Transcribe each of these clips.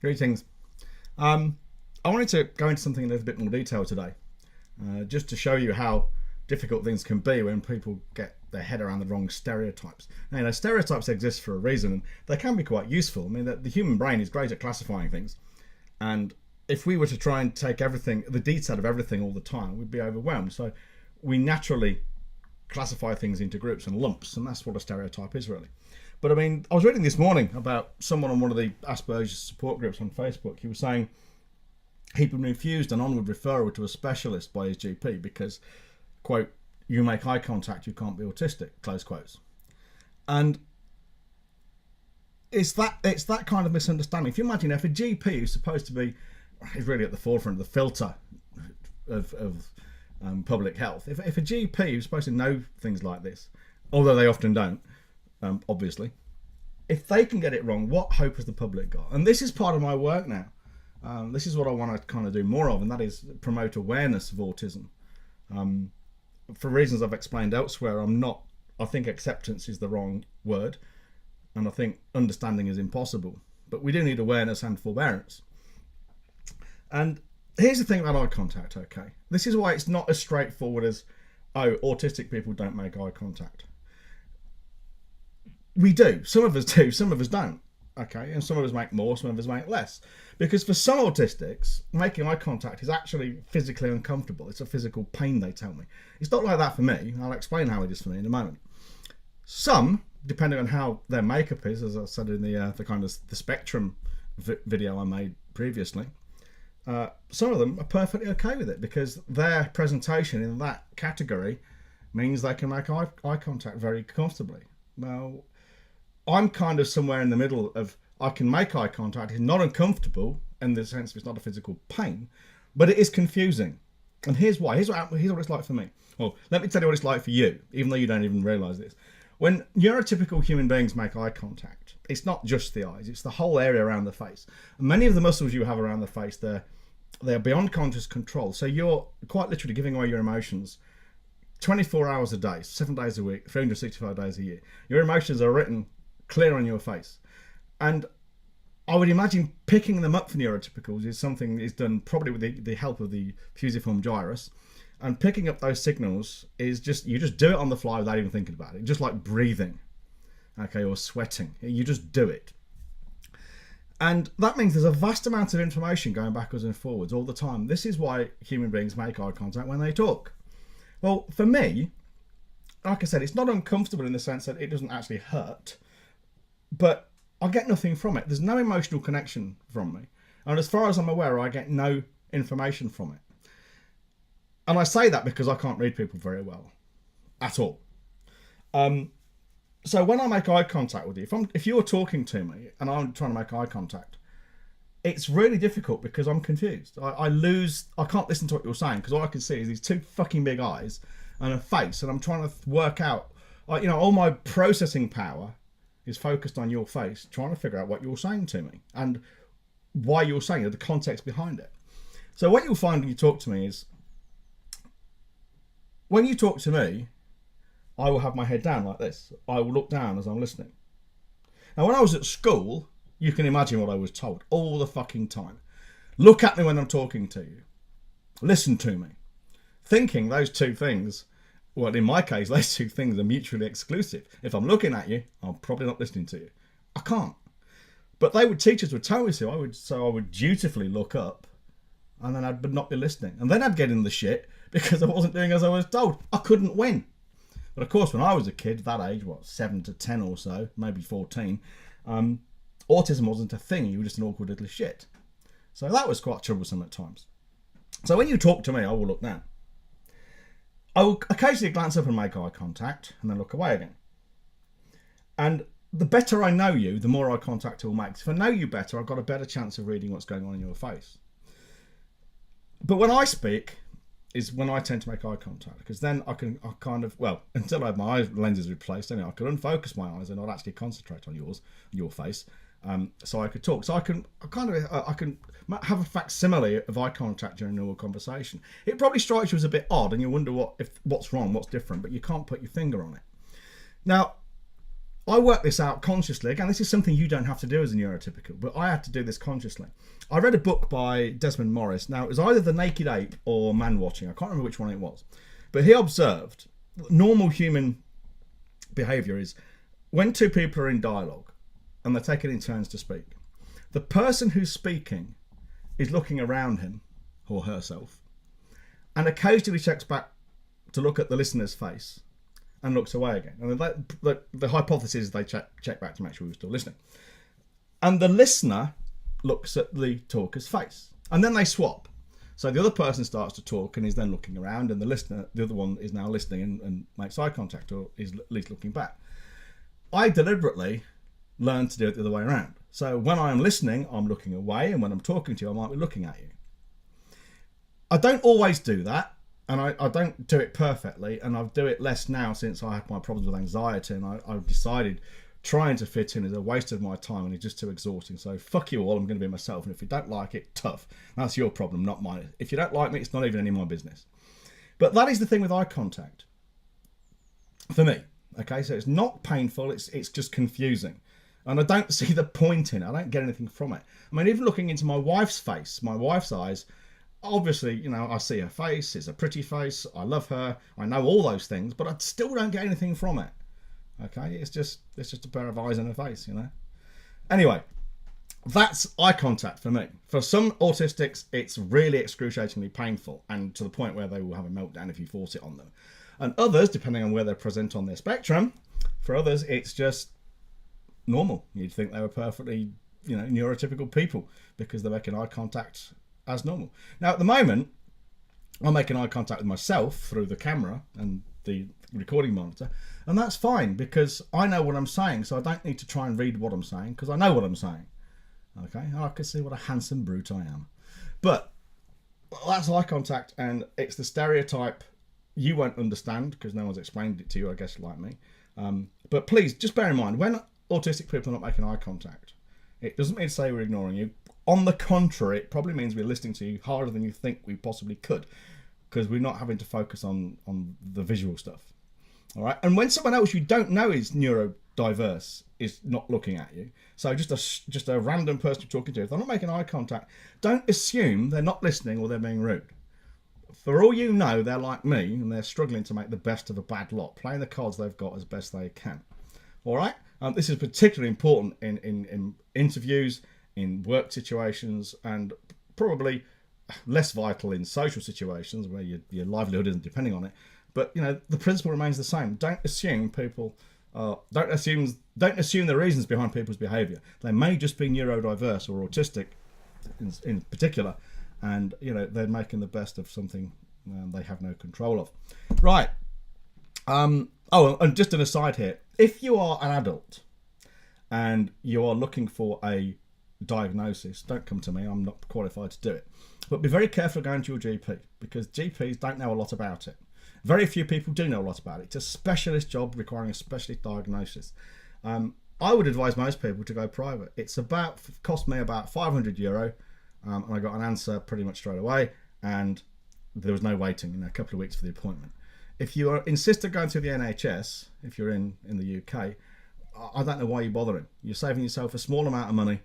Greetings. I wanted to go into something in a little bit more detail today, just to show you how difficult things can be when people get their head around the wrong stereotypes. Now, stereotypes exist for a reason, and they can be quite useful. I mean, the human brain is great at classifying things, and if we were to try and take everything, the detail of everything all the time, we'd be overwhelmed. So we naturally classify things into groups and lumps, and that's what a stereotype is really. But I mean, I was reading this morning about someone on one of the Aspies support groups on Facebook. He was saying he'd been refused an onward referral to a specialist by his GP because, quote, you make eye contact, you can't be autistic, close quotes. And it's that kind of misunderstanding. If you imagine if a GP who's supposed to be, is really at the forefront of the filter of public health, if a GP who's supposed to know things like this, although they often don't, obviously, if they can get it wrong, what hope has the public got? And this is part of my work now. This is what I want to kind of do more of, and that is promote awareness of autism. For reasons I've explained elsewhere, I think acceptance is the wrong word, and I think understanding is impossible. But we do need awareness and forbearance. And here's the thing about eye contact, okay? This is why it's not as straightforward as, oh, autistic people don't make eye contact. We do. Some of us do, some of us don't. Okay, and some of us make more, some of us make less. Because for some autistics, making eye contact is actually physically uncomfortable. It's a physical pain, they tell me. It's not like that for me. I'll explain how it is for me in a moment. Some, depending on how their makeup is, as I said in the kind of the spectrum video I made previously, some of them are perfectly okay with it because their presentation in that category means they can make eye contact very comfortably. Well, I'm kind of somewhere in the middle of I can make eye contact. It's not uncomfortable in the sense of it's not a physical pain, but it is confusing. And here's why. Here's what it's like for me. Well, let me tell you what it's like for you, even though you don't even realise this. When neurotypical human beings make eye contact, it's not just the eyes, it's the whole area around the face. And many of the muscles you have around the face, they're beyond conscious control. So you're quite literally giving away your emotions 24 hours a day, 7 days a week, 365 days a year. Your emotions are written clear on your face. And I would imagine picking them up for neurotypicals is something that is done probably with the help of the fusiform gyrus. And picking up those signals is you just do it on the fly without even thinking about it. Just like breathing, okay, or sweating. You just do it. And that means there's a vast amount of information going backwards and forwards all the time. This is why human beings make eye contact when they talk. Well, for me, like I said, it's not uncomfortable in the sense that it doesn't actually hurt, but I get nothing from it. There's no emotional connection from me. And as far as I'm aware, I get no information from it. And I say that because I can't read people very well at all. So when I make eye contact with you, if you're talking to me and I'm trying to make eye contact, it's really difficult because I'm confused. I can't listen to what you're saying because all I can see is these two fucking big eyes and a face, and I'm trying to work out, all my processing power is focused on your face, trying to figure out what you're saying to me and why you're saying it, the context behind it. So what you'll find when you talk to me is, when you talk to me, I will have my head down like this. I will look down as I'm listening. Now, when I was at school, you can imagine what I was told all the fucking time. Look at me when I'm talking to you. Listen to me. Thinking those two things, well, in my case, those two things are mutually exclusive. If I'm looking at you, I'm probably not listening to you. I can't. But teachers would tell me so I would dutifully look up, and then I'd not be listening. And then I'd get in the shit because I wasn't doing as I was told. I couldn't win. But of course, when I was a kid, that age, 7 to 10 or so, maybe 14, autism wasn't a thing. You were just an awkward little shit. So that was quite troublesome at times. So when you talk to me, I will look down. I will occasionally glance up and make eye contact and then look away again. And the better I know you, the more eye contact I will make. If I know you better, I've got a better chance of reading what's going on in your face. But when I speak is when I tend to make eye contact, because then I until I have my eye lenses replaced, anyway, I could unfocus my eyes and not actually concentrate on your face, so I could talk. So I can have a facsimile of eye contact during a normal conversation. It probably strikes you as a bit odd, and you wonder what's wrong, what's different, but you can't put your finger on it. Now, I worked this out consciously. Again, this is something you don't have to do as a neurotypical, but I had to do this consciously. I read a book by Desmond Morris. Now, it was either The Naked Ape or Man Watching. I can't remember which one it was. But he observed normal human behaviour is when two people are in dialogue and they're taking in turns to speak, the person who's speaking is looking around him or herself and occasionally checks back to look at the listener's face and looks away again. And the hypothesis is they check back to make sure we're still listening. And the listener looks at the talker's face. And then they swap. So the other person starts to talk and is then looking around, and the other one is now listening and makes eye contact, or is at least looking back. I deliberately learned to do it the other way around. So when I am listening, I'm looking away, and when I'm talking to you, I might be looking at you. I don't always do that. And I don't do it perfectly, and I do it less now since I had my problems with anxiety, and I've decided trying to fit in is a waste of my time and it's just too exhausting. So fuck you all, I'm going to be myself, and if you don't like it, tough. That's your problem, not mine. If you don't like me, it's not even any of my business. But that is the thing with eye contact for me. Okay, so it's not painful, it's just confusing. And I don't see the point in it. I don't get anything from it. I mean, even looking into my wife's face, my wife's eyes, obviously, you know, I see her face, it's a pretty face, I love her, I know all those things, but I still don't get anything from it. Okay, it's just a pair of eyes and a face, you know. Anyway, that's eye contact for me. For some autistics, it's really excruciatingly painful, and to the point where they will have a meltdown if you force it on them. And others, depending on where they're present on their spectrum, for others, it's just normal. You'd think they were perfectly, you know, neurotypical people because they're making eye contact as normal. Now, at the moment, I'm making eye contact with myself through the camera and the recording monitor, and that's fine because I know what I'm saying, so I don't need to try and read what I'm saying because I know what I'm saying. Okay, I can see what a handsome brute I am. But that's eye contact, and it's the stereotype you won't understand because no one's explained it to you, I guess, like me. But please, just bear in mind, when autistic people are not making eye contact, it doesn't mean to say we're ignoring you. On the contrary, it probably means we're listening to you harder than you think we possibly could, because we're not having to focus on the visual stuff. All right. And when someone else you don't know is neurodiverse is not looking at you, so just a random person you're talking to, if they're not making eye contact, don't assume they're not listening or they're being rude. For all you know, they're like me and they're struggling to make the best of a bad lot, playing the cards they've got as best they can. All right. This is particularly important in interviews, in work situations, and probably less vital in social situations where your livelihood isn't depending on it. But you know, the principle remains the same. Don't assume people don't assume the reasons behind people's behaviour. They may just be neurodiverse or autistic in particular, and you know, they're making the best of something they have no control of. Right. Oh, and just an aside here, if you are an adult and you are looking for a diagnosis, don't come to me, I'm not qualified to do it, but be very careful going to your GP, because GPs don't know a lot about it. Very few people do know a lot about it. It's a specialist job requiring a specialist diagnosis. I would advise most people to go private. It's cost me about €500, and I got an answer pretty much straight away, and there was no waiting, a couple of weeks for the appointment. If you insist on going through the NHS, if you're in the UK, I don't know why you're bothering. You're saving yourself a small amount of money.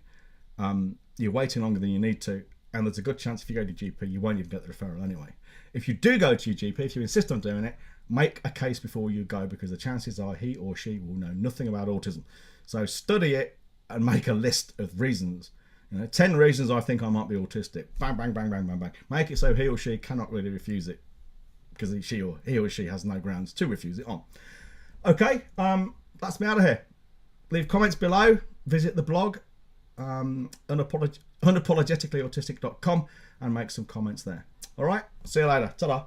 You're waiting longer than you need to, and there's a good chance if you go to GP, you won't even get the referral anyway. If you do go to your GP, if you insist on doing it, make a case before you go, because the chances are he or she will know nothing about autism. So study it and make a list of reasons. 10 reasons I think I might be autistic. Bang, bang, bang, bang, bang, bang. Make it so he or she cannot really refuse it, because he or she has no grounds to refuse it on. Okay, that's me out of here. Leave comments below. Visit the blog, unapologeticallyautistic.com, and make some comments there. All right, see you later. Ta-da.